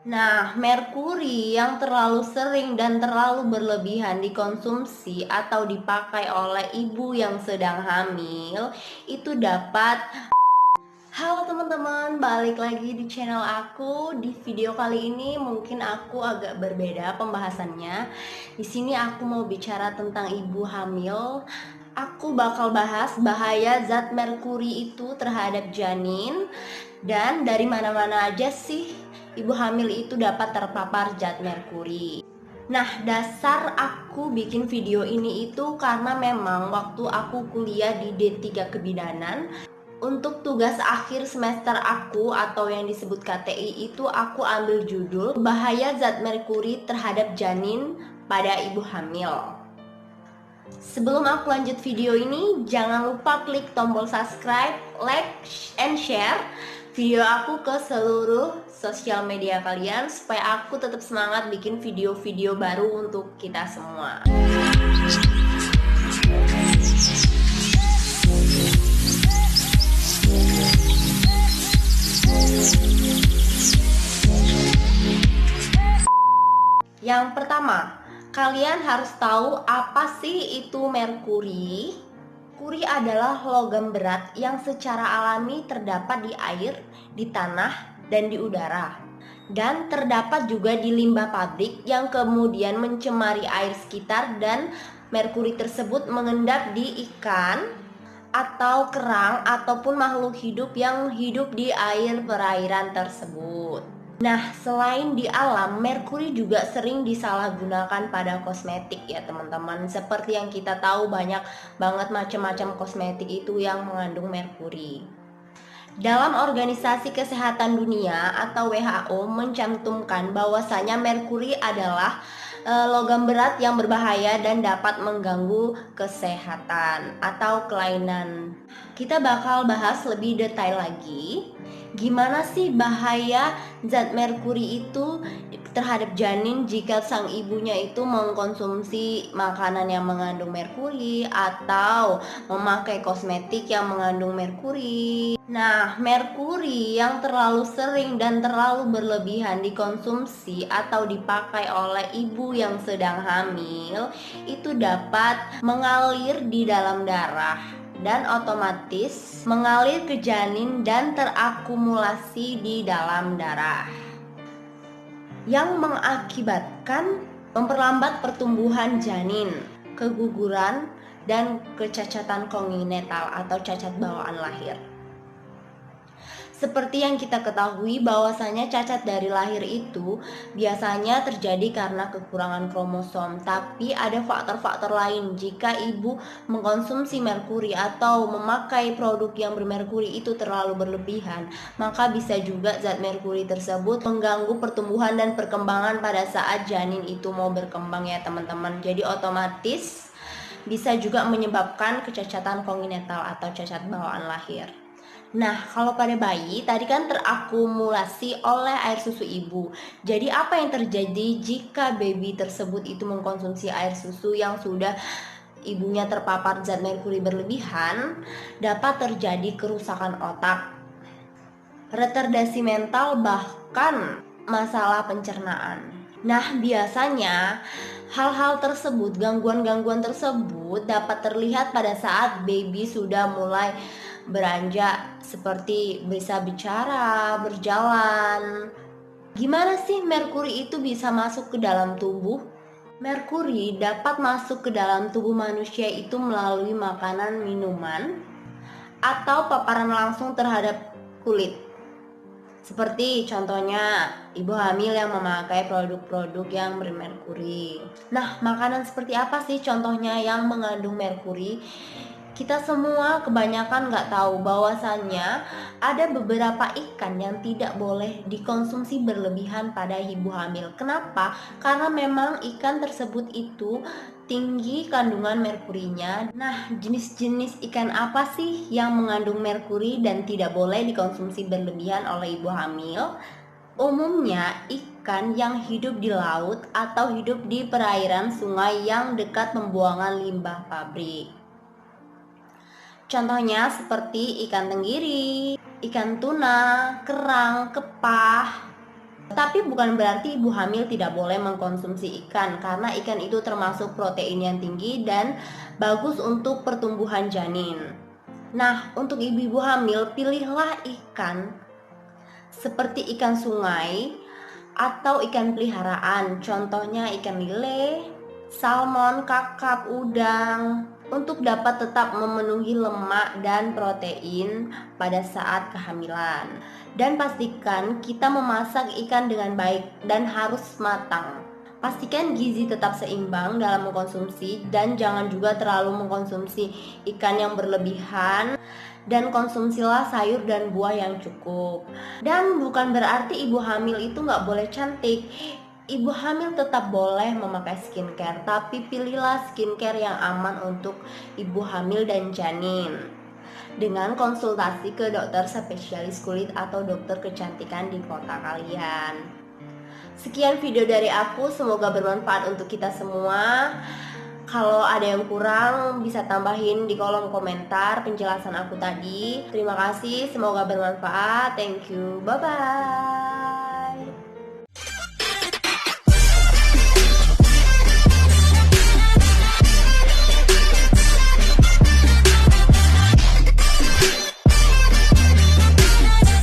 Nah, merkuri yang terlalu sering dan terlalu berlebihan dikonsumsi atau dipakai oleh ibu yang sedang hamil itu dapat. Halo teman-teman, balik lagi di channel aku. Di video kali ini mungkin aku agak berbeda pembahasannya. Di sini aku mau bicara tentang ibu hamil. Aku bakal bahas bahaya zat merkuri itu terhadap janin dan dari mana-mana aja sih ibu hamil itu dapat terpapar zat merkuri. Nah, dasar aku bikin video ini itu karena memang waktu aku kuliah di D3 Kebidanan, untuk tugas akhir semester aku atau yang disebut KTI itu aku ambil judul bahaya zat merkuri terhadap janin pada ibu hamil. Sebelum aku lanjut video ini, jangan lupa klik tombol subscribe, like, and share video aku ke seluruh sosial media kalian supaya aku tetap semangat bikin video-video baru untuk kita semua. Yang pertama, kalian harus tahu apa sih itu merkuri. Merkuri adalah logam berat yang secara alami terdapat di air, di tanah, dan di udara. Dan terdapat juga di limbah pabrik yang kemudian mencemari air sekitar, dan merkuri tersebut mengendap di ikan atau kerang ataupun makhluk hidup yang hidup di air perairan tersebut. Nah, selain di alam, merkuri juga sering disalahgunakan pada kosmetik ya teman-teman. Seperti yang kita tahu banyak banget macam-macam kosmetik itu yang mengandung merkuri. Dalam Organisasi Kesehatan Dunia atau WHO mencantumkan bahwasanya merkuri adalah logam berat yang berbahaya dan dapat mengganggu kesehatan atau kelainan. Kita bakal bahas lebih detail lagi gimana sih bahaya zat merkuri itu terhadap janin jika sang ibunya itu mengkonsumsi makanan yang mengandung merkuri atau memakai kosmetik yang mengandung merkuri. Nah, merkuri yang terlalu sering dan terlalu berlebihan dikonsumsi atau dipakai oleh ibu yang sedang hamil itu dapat mengalir di dalam darah dan otomatis mengalir ke janin dan terakumulasi di dalam darah yang mengakibatkan memperlambat pertumbuhan janin, keguguran, dan kecacatan kongenital atau cacat bawaan lahir. Seperti yang kita ketahui bahwasanya cacat dari lahir itu biasanya terjadi karena kekurangan kromosom, tapi ada faktor-faktor lain. Jika ibu mengkonsumsi merkuri atau memakai produk yang bermerkuri itu terlalu berlebihan, maka bisa juga zat merkuri tersebut mengganggu pertumbuhan dan perkembangan pada saat janin itu mau berkembang ya teman-teman. Jadi otomatis bisa juga menyebabkan kecacatan kongenital atau cacat bawaan lahir. Nah, kalau pada bayi tadi kan terakumulasi oleh air susu ibu. Jadi apa yang terjadi jika baby tersebut itu mengkonsumsi air susu yang sudah ibunya terpapar zat merkuri berlebihan? Dapat terjadi kerusakan otak, retardasi mental, bahkan masalah pencernaan. Nah, biasanya hal-hal tersebut, gangguan-gangguan tersebut dapat terlihat pada saat baby sudah mulai beranjak seperti bisa bicara, berjalan. Gimana sih merkuri itu bisa masuk ke dalam tubuh? Merkuri dapat masuk ke dalam tubuh manusia itu melalui makanan, minuman, atau paparan langsung terhadap kulit. Seperti contohnya ibu hamil yang memakai produk-produk yang bermerkuri. Nah, makanan seperti apa sih contohnya yang mengandung merkuri? Kita semua kebanyakan nggak tahu bahwasannya ada beberapa ikan yang tidak boleh dikonsumsi berlebihan pada ibu hamil. Kenapa? Karena memang ikan tersebut itu tinggi kandungan merkurinya. Nah, jenis-jenis ikan apa sih yang mengandung merkuri dan tidak boleh dikonsumsi berlebihan oleh ibu hamil? Umumnya ikan yang hidup di laut atau hidup di perairan sungai yang dekat pembuangan limbah pabrik. Contohnya seperti ikan tenggiri, ikan tuna, kerang, kepah. Tapi bukan berarti ibu hamil tidak boleh mengkonsumsi ikan, karena ikan itu termasuk protein yang tinggi dan bagus untuk pertumbuhan janin. Nah, untuk ibu-ibu hamil, pilihlah ikan seperti ikan sungai atau ikan peliharaan, contohnya ikan lele, salmon, kakap, udang, untuk dapat tetap memenuhi lemak dan protein pada saat kehamilan. Dan pastikan kita memasak ikan dengan baik dan harus matang. Pastikan gizi tetap seimbang dalam mengkonsumsi dan jangan juga terlalu mengkonsumsi ikan yang berlebihan, dan konsumsilah sayur dan buah yang cukup. Dan bukan berarti ibu hamil itu nggak boleh cantik. Ibu hamil tetap boleh memakai skincare, tapi pilihlah skincare yang aman untuk ibu hamil dan janin, dengan konsultasi ke dokter spesialis kulit atau dokter kecantikan di kota kalian. Sekian video dari aku, semoga bermanfaat untuk kita semua. Kalau ada yang kurang bisa tambahin di kolom komentar penjelasan aku tadi. Terima kasih, semoga bermanfaat. Thank you, bye bye.